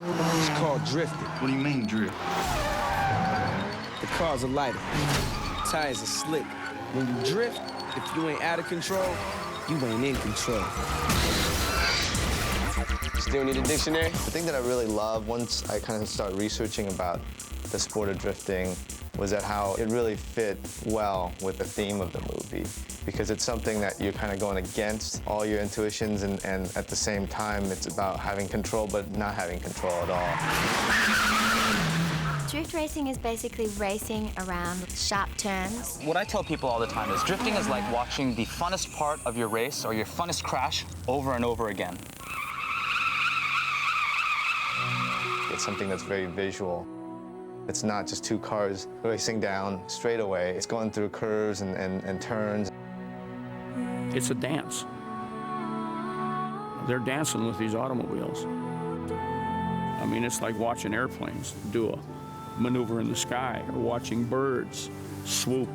It's called drifting. What do you mean, drift? The car's a lighter. Tires are slick. When you drift, if you ain't out of control, you ain't in control. Still need a dictionary? The thing that I really love once I kind of started researching about the sport of drifting was that how it really fit well with the theme of the movie, because it's something that you're kind of going against all your intuitions, and at the same time it's about having control but not having control at all. Drift racing is basically racing around sharp turns. What I tell people all the time is drifting is like watching the funnest part of your race or your funnest crash over and over again. It's something that's very visual. It's not just two cars racing down straightaway. It's going through curves and turns. It's a dance. They're dancing with these automobiles. I mean, it's like watching airplanes do a maneuver in the sky, or watching birds swoop.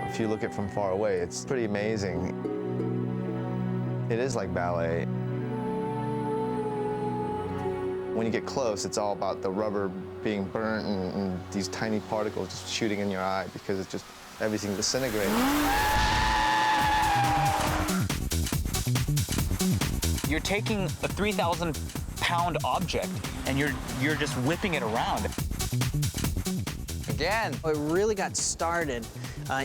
If you look at it from far away, it's pretty amazing. It is like ballet. When you get close, it's all about the rubber being burnt and these tiny particles just shooting in your eye, because it's just everything disintegrating. You're taking a 3,000-pound object and you're just whipping it around. Again. It really got started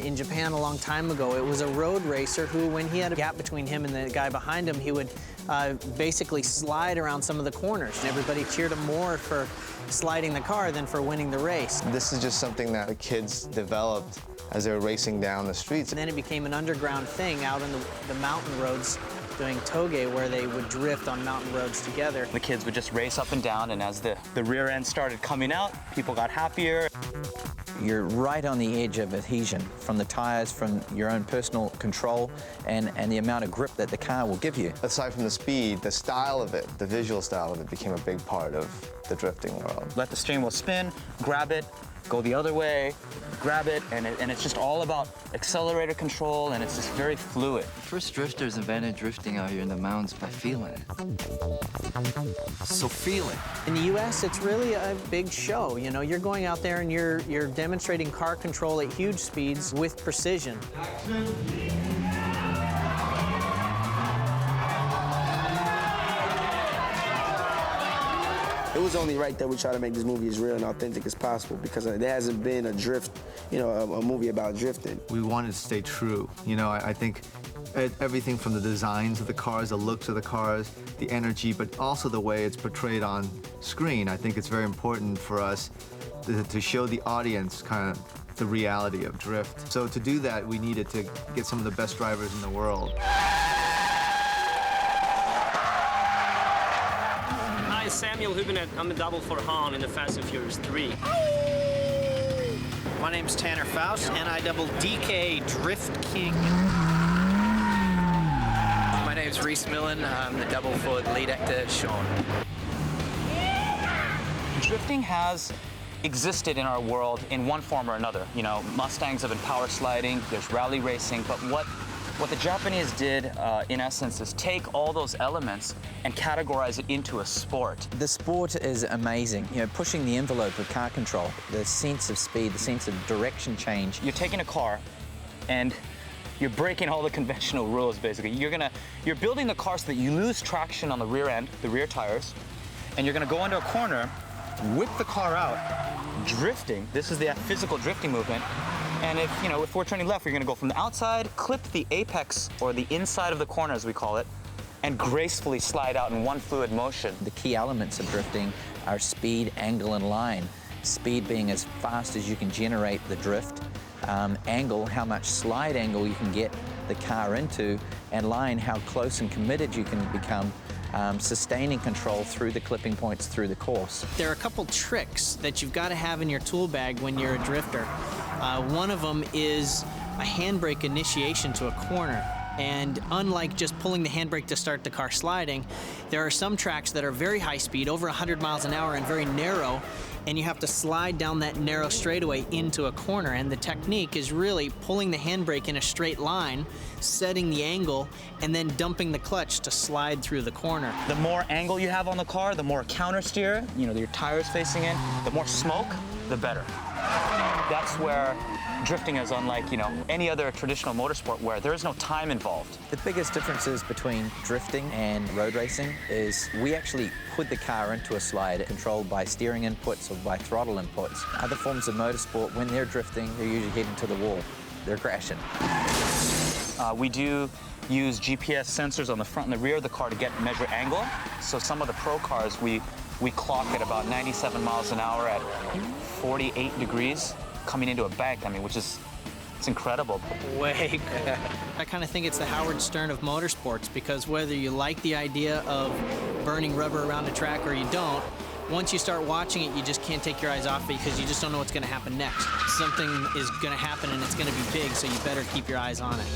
in Japan a long time ago. It was a road racer who, when he had a gap between him and the guy behind him, he would basically slide around some of the corners. And everybody cheered him more for sliding the car than for winning the race. This is just something that the kids developed as they were racing down the streets. And then it became an underground thing out in the mountain roads, doing toge, where they would drift on mountain roads together. The kids would just race up and down, and as the rear end started coming out, people got happier. You're right on the edge of adhesion from the tires, from your own personal control, and the amount of grip that the car will give you. Aside from the speed, the style of it, the visual style of it, became a big part of the drifting world. Let the steering wheel spin, grab it, go the other way, grab it, and it's just all about accelerator control, and it's just very fluid. The first drifters invented drifting out here in the mountains by feeling it. So feel it. In the U.S., it's really a big show. You know, you're going out there and you're demonstrating car control at huge speeds with precision. It was only right that we try to make this movie as real and authentic as possible, because there hasn't been a movie about drifting. We wanted to stay true. You know, I think everything from the designs of the cars, the looks of the cars, the energy, but also the way it's portrayed on screen. I think it's very important for us to show the audience kind of the reality of drift. So to do that, we needed to get some of the best drivers in the world. Hi, Samuel Hubinet. I'm a double for Han in the Fast and Furious 3. My name's Tanner Faust, and I double DK Drift King. My name's Reese Millen. I'm the double for the lead actor, Sean. Drifting has existed in our world in one form or another. You know, Mustangs have been power sliding, there's rally racing, but what the Japanese did, in essence, is take all those elements and categorize it into a sport. The sport is amazing. You know, pushing the envelope of car control, the sense of speed, the sense of direction change. You're taking a car and you're breaking all the conventional rules, basically. You're building the car so that you lose traction on the rear end, the rear tires, and you're gonna go into a corner, whip the car out, drifting. This is the physical drifting movement. And if we're turning left, you're gonna go from the outside, clip the apex, or the inside of the corner, as we call it, and gracefully slide out in one fluid motion. The key elements of drifting are speed, angle, and line. Speed being as fast as you can generate the drift. Angle, how much slide angle you can get the car into, and line, how close and committed you can become, sustaining control through the clipping points through the course. There are a couple tricks that you've got to have in your tool bag when you're a drifter. One of them is a handbrake initiation to a corner. And unlike just pulling the handbrake to start the car sliding, there are some tracks that are very high speed, over 100 miles an hour, and very narrow, and you have to slide down that narrow straightaway into a corner. And the technique is really pulling the handbrake in a straight line, setting the angle, and then dumping the clutch to slide through the corner. The more angle you have on the car, the more counter steer, your tires facing in, the more smoke, the better. That's where drifting is unlike, any other traditional motorsport where there is no time involved. The biggest differences between drifting and road racing is we actually put the car into a slide controlled by steering inputs or by throttle inputs. Other forms of motorsport, when they're drifting, they're usually heading to the wall. They're crashing. We do use GPS sensors on the front and the rear of the car to measure angle. So some of the pro cars, we clock at about 97 miles an hour at 48 degrees coming into a bank, it's incredible. Way cool. I kind of think it's the Howard Stern of motorsports, because whether you like the idea of burning rubber around a track or you don't, once you start watching it, you just can't take your eyes off it because you just don't know what's going to happen next. Something is going to happen and it's going to be big, so you better keep your eyes on it.